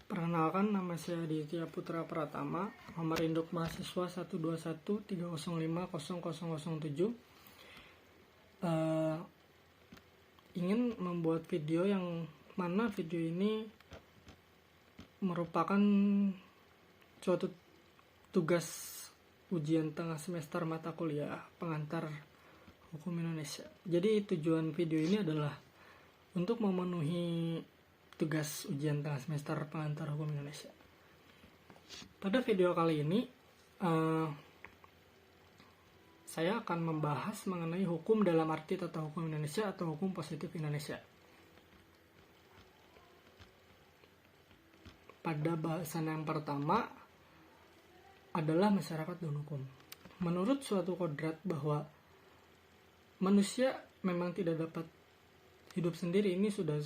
Perkenalkan, nama saya Aditya Putra Pratama, nomor induk mahasiswa 12130500007. Ingin membuat video yang mana video ini merupakan suatu tugas ujian tengah semester mata kuliah pengantar hukum Indonesia. Jadi tujuan video ini adalah untuk memenuhi tugas ujian tengah semester pengantar hukum Indonesia. Pada video kali ini saya akan membahas mengenai hukum dalam arti tata hukum Indonesia atau hukum positif Indonesia. Pada bahasan yang pertama adalah masyarakat dan hukum. Menurut suatu kodrat bahwa manusia memang tidak dapat hidup sendiri, ini sudah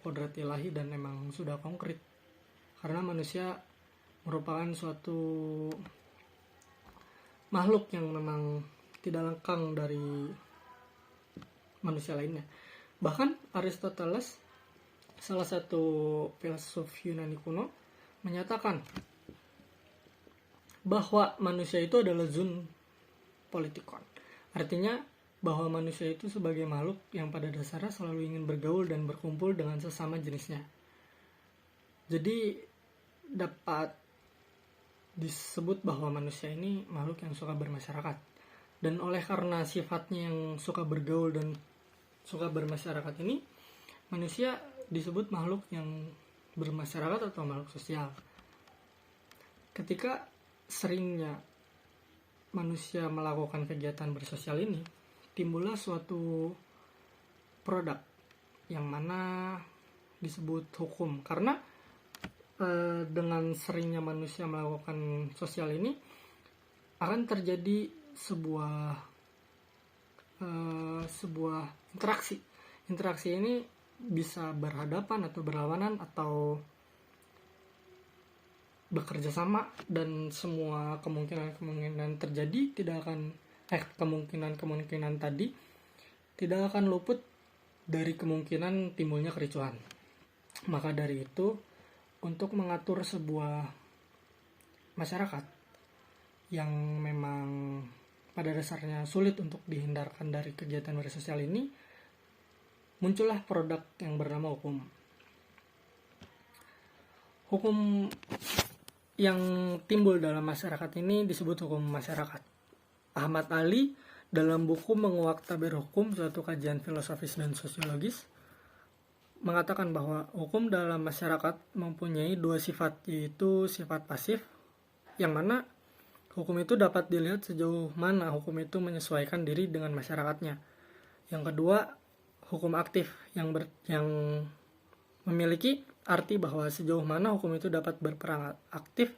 kodrat ilahi dan memang sudah konkret, karena manusia merupakan suatu makhluk yang memang tidak lekang dari manusia lainnya. Bahkan Aristoteles, salah satu filsuf Yunani kuno, menyatakan bahwa manusia itu adalah zoon politikon. Artinya bahwa manusia itu sebagai makhluk yang pada dasarnya selalu ingin bergaul dan berkumpul dengan sesama jenisnya. Jadi dapat disebut bahwa manusia ini makhluk yang suka bermasyarakat. Dan oleh karena sifatnya yang suka bergaul dan suka bermasyarakat ini, manusia disebut makhluk yang bermasyarakat atau makhluk sosial. Ketika seringnya manusia melakukan kegiatan bersosial ini, timbullah suatu produk yang mana disebut hukum. Karena dengan seringnya manusia melakukan sosial ini akan terjadi sebuah interaksi. Interaksi ini bisa berhadapan atau berlawanan atau bekerja sama, dan semua kemungkinan terjadi tidak akan kemungkinan tadi tidak akan luput dari kemungkinan timbulnya kericuhan. Maka dari itu, untuk mengatur sebuah masyarakat yang memang pada dasarnya sulit untuk dihindarkan dari kegiatan bersosial ini, muncullah produk yang bernama hukum. Hukum yang timbul dalam masyarakat ini disebut hukum masyarakat. Ahmad Ali dalam buku Menguak Tabir Hukum, suatu kajian filosofis dan sosiologis, mengatakan bahwa hukum dalam masyarakat mempunyai dua sifat, yaitu sifat pasif, yang mana hukum itu dapat dilihat sejauh mana hukum itu menyesuaikan diri dengan masyarakatnya. Yang kedua, hukum aktif, yang memiliki arti bahwa sejauh mana hukum itu dapat berperan aktif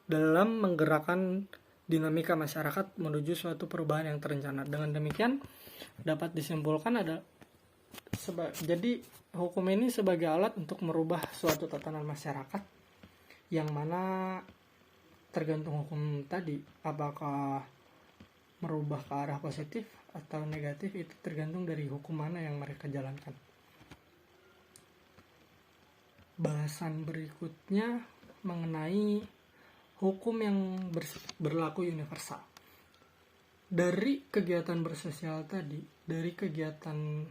dalam menggerakkan dinamika masyarakat menuju suatu perubahan yang terencana. Dengan demikian dapat disimpulkan jadi hukum ini sebagai alat untuk merubah suatu tatanan masyarakat, yang mana tergantung hukum tadi apakah merubah ke arah positif atau negatif, itu tergantung dari hukum mana yang mereka jalankan. Bahasan berikutnya mengenai hukum yang berlaku universal. Dari kegiatan bersosial tadi, dari kegiatan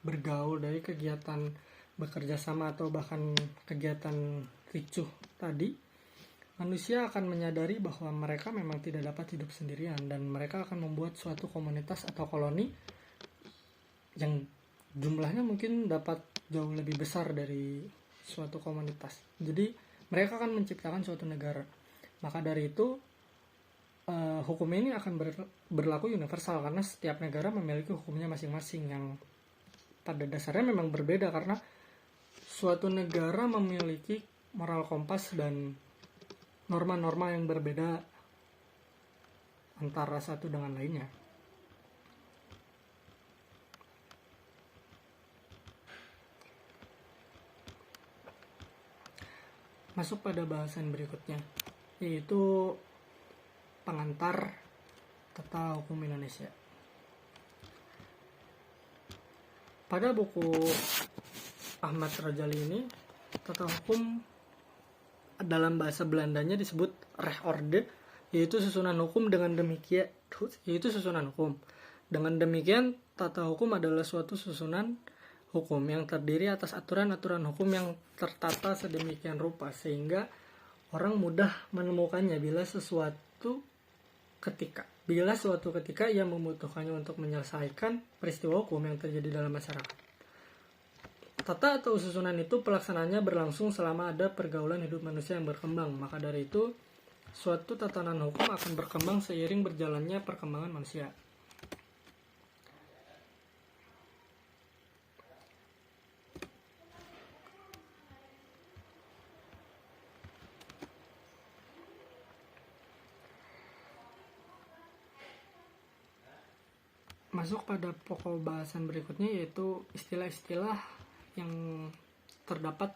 bergaul, dari kegiatan bekerja sama atau bahkan kegiatan ricuh tadi, manusia akan menyadari bahwa mereka memang tidak dapat hidup sendirian, dan mereka akan membuat suatu komunitas atau koloni yang jumlahnya mungkin dapat jauh lebih besar dari suatu komunitas. Jadi mereka akan menciptakan suatu negara. Maka dari itu hukum ini akan berlaku universal, karena setiap negara memiliki hukumnya masing-masing yang pada dasarnya memang berbeda, karena suatu negara memiliki moral kompas dan norma-norma yang berbeda antara satu dengan lainnya. Masuk pada bahasan berikutnya, yaitu pengantar tata hukum Indonesia. Pada buku Ahmad Rajali ini, tata hukum dalam bahasa Belandanya disebut rechtsorde, yaitu susunan hukum. Dengan demikian, tata hukum adalah suatu susunan hukum yang terdiri atas aturan-aturan hukum yang tertata sedemikian rupa sehingga orang mudah menemukannya bila suatu ketika ia membutuhkannya untuk menyelesaikan peristiwa hukum yang terjadi dalam masyarakat. Tata atau susunan itu pelaksanaannya berlangsung selama ada pergaulan hidup manusia yang berkembang. Maka dari itu, suatu tatanan hukum akan berkembang seiring berjalannya perkembangan manusia. Masuk pada pokok bahasan berikutnya, yaitu istilah-istilah yang terdapat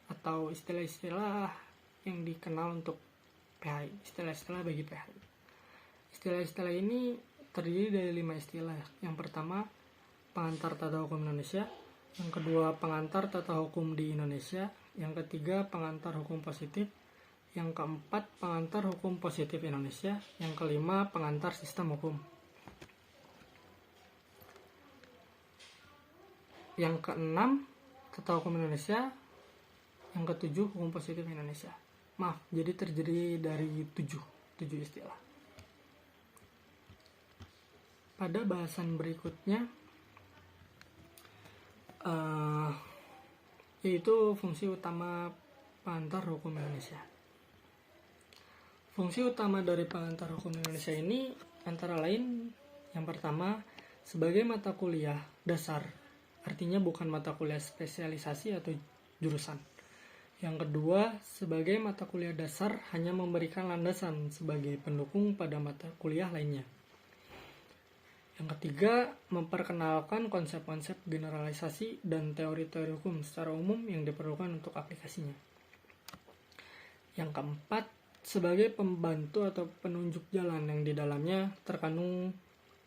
atau istilah-istilah yang dikenal untuk PHI, istilah-istilah bagi PHI. Istilah-istilah ini terdiri dari 5 istilah. Yang pertama, pengantar tata hukum Indonesia. Yang kedua, pengantar tata hukum di Indonesia. Yang ketiga, pengantar hukum positif. Yang keempat, pengantar hukum positif Indonesia. Yang kelima, pengantar sistem hukum. Yang keenam, tata hukum Indonesia. Yang ketujuh, hukum positif Indonesia. Jadi terdiri dari 7 istilah. Pada bahasan berikutnya, yaitu fungsi utama pengantar hukum Indonesia. Fungsi utama dari pengantar hukum Indonesia ini antara lain, yang pertama, sebagai mata kuliah dasar. Artinya bukan mata kuliah spesialisasi atau jurusan. Yang kedua, sebagai mata kuliah dasar hanya memberikan landasan sebagai pendukung pada mata kuliah lainnya. Yang ketiga, memperkenalkan konsep-konsep generalisasi dan teori-teori hukum secara umum yang diperlukan untuk aplikasinya. Yang keempat, sebagai pembantu atau penunjuk jalan yang di dalamnya terkandung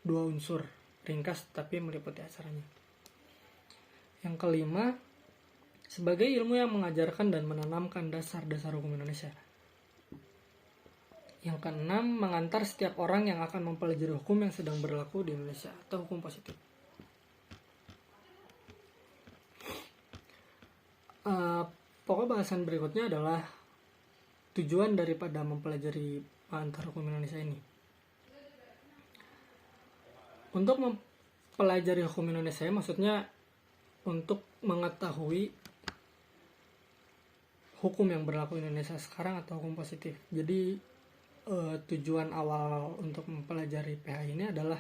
2 unsur, ringkas tapi meliputi acaranya. Yang kelima, sebagai ilmu yang mengajarkan dan menanamkan dasar-dasar hukum Indonesia. Yang keenam, mengantar setiap orang yang akan mempelajari hukum yang sedang berlaku di Indonesia atau hukum positif. Pokok bahasan berikutnya adalah tujuan daripada mempelajari pengantar hukum Indonesia ini. Untuk mempelajari hukum Indonesia, maksudnya untuk mengetahui hukum yang berlaku di Indonesia sekarang atau hukum positif. Jadi tujuan awal untuk mempelajari PHI ini adalah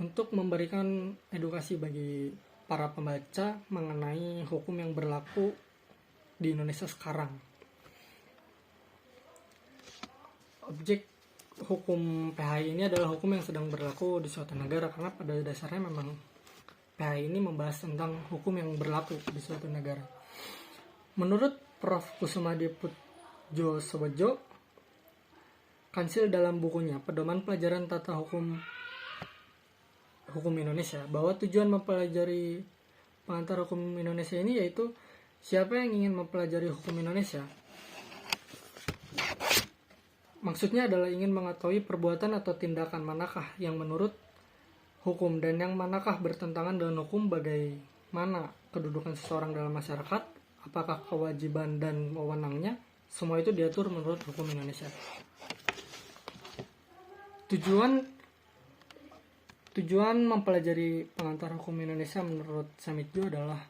untuk memberikan edukasi bagi para pembaca mengenai hukum yang berlaku di Indonesia sekarang. Objek hukum PHI ini adalah hukum yang sedang berlaku di suatu negara, karena pada dasarnya memang PHI ini membahas tentang hukum yang berlaku di suatu negara. Menurut Prof. Kusumadi Putjosobojo, Kansil dalam bukunya Pedoman Pelajaran Tata Hukum Indonesia, bahwa tujuan mempelajari pengantar hukum Indonesia ini yaitu siapa yang ingin mempelajari hukum Indonesia. Maksudnya adalah ingin mengetahui perbuatan atau tindakan manakah yang menurut hukum dan yang manakah bertentangan dengan hukum, bagaimana kedudukan seseorang dalam masyarakat, apakah kewajiban dan wewenangnya, semua itu diatur menurut hukum Indonesia. Tujuan mempelajari pengantar hukum Indonesia menurut Samitjo adalah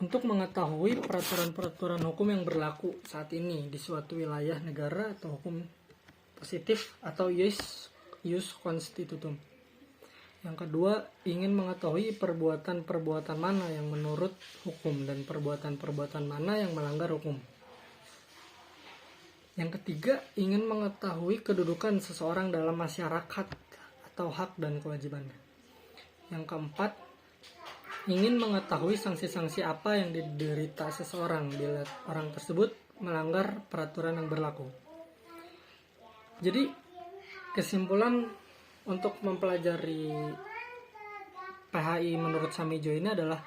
untuk mengetahui peraturan-peraturan hukum yang berlaku saat ini di suatu wilayah negara atau hukum positif atau ius constitutum. Yang kedua, ingin mengetahui perbuatan-perbuatan mana yang menurut hukum dan perbuatan-perbuatan mana yang melanggar hukum. Yang ketiga, ingin mengetahui kedudukan seseorang dalam masyarakat atau hak dan kewajibannya. Yang keempat, ingin mengetahui sanksi-sanksi apa yang diderita seseorang bila orang tersebut melanggar peraturan yang berlaku. Jadi, kesimpulan untuk mempelajari PHI menurut Samitjo ini adalah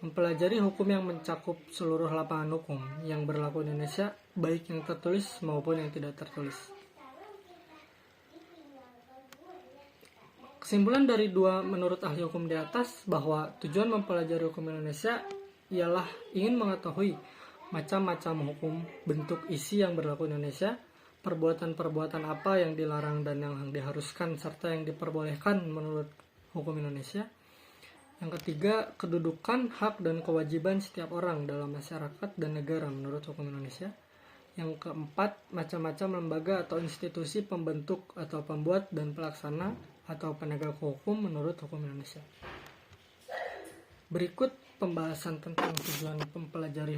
mempelajari hukum yang mencakup seluruh lapangan hukum yang berlaku di Indonesia, baik yang tertulis maupun yang tidak tertulis. Kesimpulan dari dua menurut ahli hukum di atas bahwa tujuan mempelajari hukum Indonesia ialah ingin mengetahui macam-macam hukum, bentuk isi yang berlaku di Indonesia, perbuatan-perbuatan apa yang dilarang dan yang diharuskan serta yang diperbolehkan menurut hukum Indonesia. Yang ketiga, kedudukan, hak, dan kewajiban setiap orang dalam masyarakat dan negara menurut hukum Indonesia. Yang keempat, macam-macam lembaga atau institusi pembentuk atau pembuat dan pelaksana atau penegak hukum menurut hukum Indonesia. Berikut pembahasan tentang tujuan mempelajari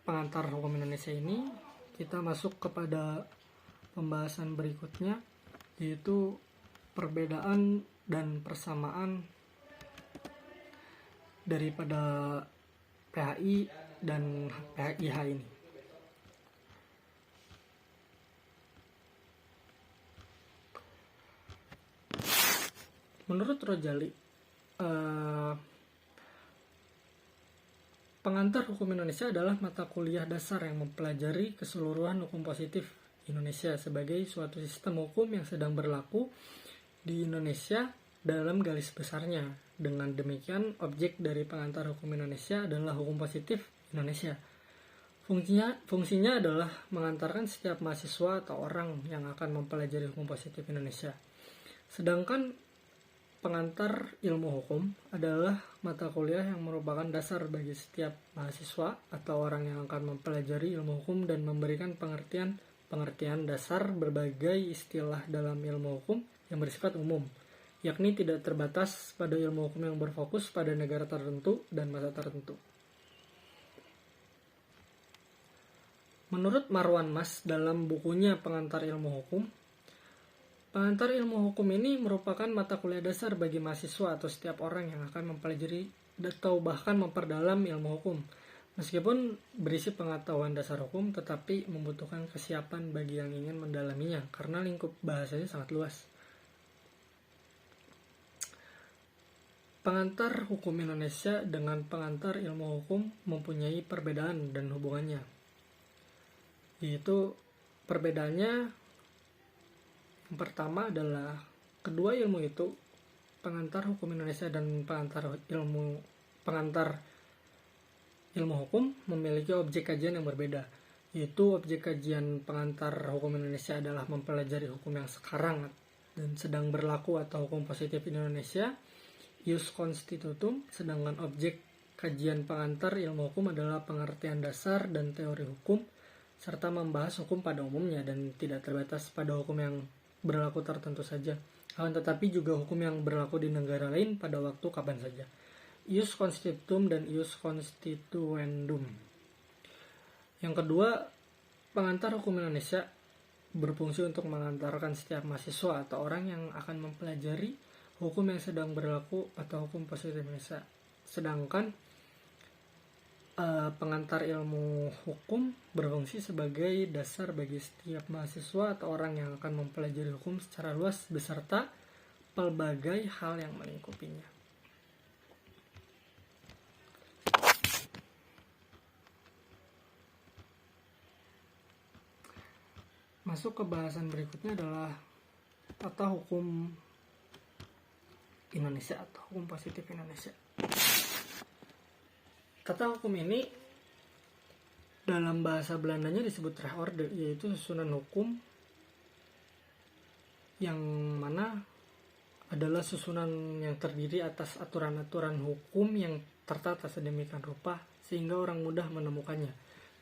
pengantar hukum Indonesia ini. Kita masuk kepada pembahasan berikutnya, yaitu perbedaan dan persamaan daripada PHI dan PHIH ini. Menurut Rojali, pengantar hukum Indonesia adalah mata kuliah dasar yang mempelajari keseluruhan hukum positif Indonesia sebagai suatu sistem hukum yang sedang berlaku di Indonesia dalam garis besarnya. Dengan demikian, objek dari pengantar hukum Indonesia adalah hukum positif Indonesia. Fungsinya adalah mengantarkan setiap mahasiswa atau orang yang akan mempelajari hukum positif Indonesia. Sedangkan pengantar ilmu hukum adalah mata kuliah yang merupakan dasar bagi setiap mahasiswa atau orang yang akan mempelajari ilmu hukum dan memberikan pengertian dasar berbagai istilah dalam ilmu hukum yang bersifat umum, yakni tidak terbatas pada ilmu hukum yang berfokus pada negara tertentu dan masa tertentu. Menurut Marwan Mas dalam bukunya Pengantar Ilmu Hukum, pengantar ilmu hukum ini merupakan mata kuliah dasar bagi mahasiswa atau setiap orang yang akan mempelajari atau bahkan memperdalam ilmu hukum. Meskipun berisi pengetahuan dasar hukum, tetapi membutuhkan kesiapan bagi yang ingin mendalaminya karena lingkup bahasanya sangat luas. Pengantar hukum Indonesia dengan pengantar ilmu hukum mempunyai perbedaan dan hubungannya. Yaitu perbedaannya yang pertama adalah kedua ilmu itu, pengantar hukum Indonesia dan pengantar ilmu hukum memiliki objek kajian yang berbeda. Yaitu objek kajian pengantar hukum Indonesia adalah mempelajari hukum yang sekarang dan sedang berlaku atau hukum positif Indonesia, ius constitutum, sedangkan objek kajian pengantar ilmu hukum adalah pengertian dasar dan teori hukum serta membahas hukum pada umumnya dan tidak terbatas pada hukum yang berlaku tertentu saja, akan tetapi juga hukum yang berlaku di negara lain pada waktu kapan saja. Ius constitutum dan ius constituendum. Yang kedua, pengantar hukum Indonesia berfungsi untuk mengantarkan setiap mahasiswa atau orang yang akan mempelajari hukum yang sedang berlaku atau hukum positif Indonesia. Sedangkan pengantar ilmu hukum berfungsi sebagai dasar bagi setiap mahasiswa atau orang yang akan mempelajari hukum secara luas beserta pelbagai hal yang melingkupinya. Masuk ke bahasan berikutnya adalah tata hukum Indonesia atau hukum positif Indonesia. Tata hukum ini dalam bahasa Belandanya disebut Rechtsorde, yaitu susunan hukum yang mana adalah susunan yang terdiri atas aturan-aturan hukum yang tertata sedemikian rupa sehingga orang mudah menemukannya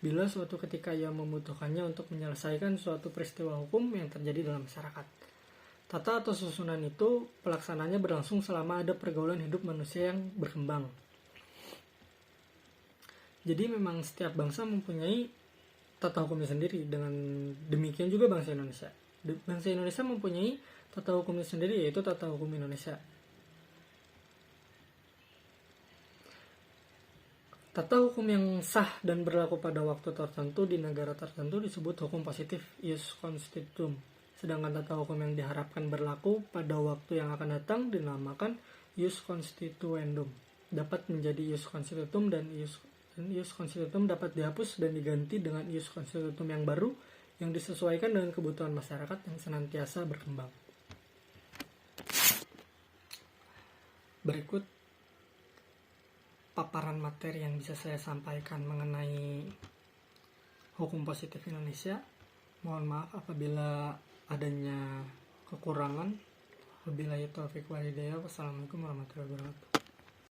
bila suatu ketika ia membutuhkannya untuk menyelesaikan suatu peristiwa hukum yang terjadi dalam masyarakat. Tata atau susunan itu pelaksananya berlangsung selama ada pergaulan hidup manusia yang berkembang. Jadi memang setiap bangsa mempunyai tata hukumnya sendiri. Dengan demikian juga bangsa Indonesia. Bangsa Indonesia mempunyai tata hukumnya sendiri, yaitu tata hukum Indonesia. Tata hukum yang sah dan berlaku pada waktu tertentu di negara tertentu disebut hukum positif, ius constitutum. Sedangkan tata hukum yang diharapkan berlaku pada waktu yang akan datang dinamakan ius constituendum. dapat menjadi ius constitutum dan ius constitutum dapat dihapus dan diganti dengan ius constitutum yang baru yang disesuaikan dengan kebutuhan masyarakat yang senantiasa berkembang. Berikut paparan materi yang bisa saya sampaikan mengenai hukum positif Indonesia. Mohon maaf apabila adanya kekurangan. Wabillahi taufiq wal hidayah. Wassalamualaikum warahmatullahi wabarakatuh.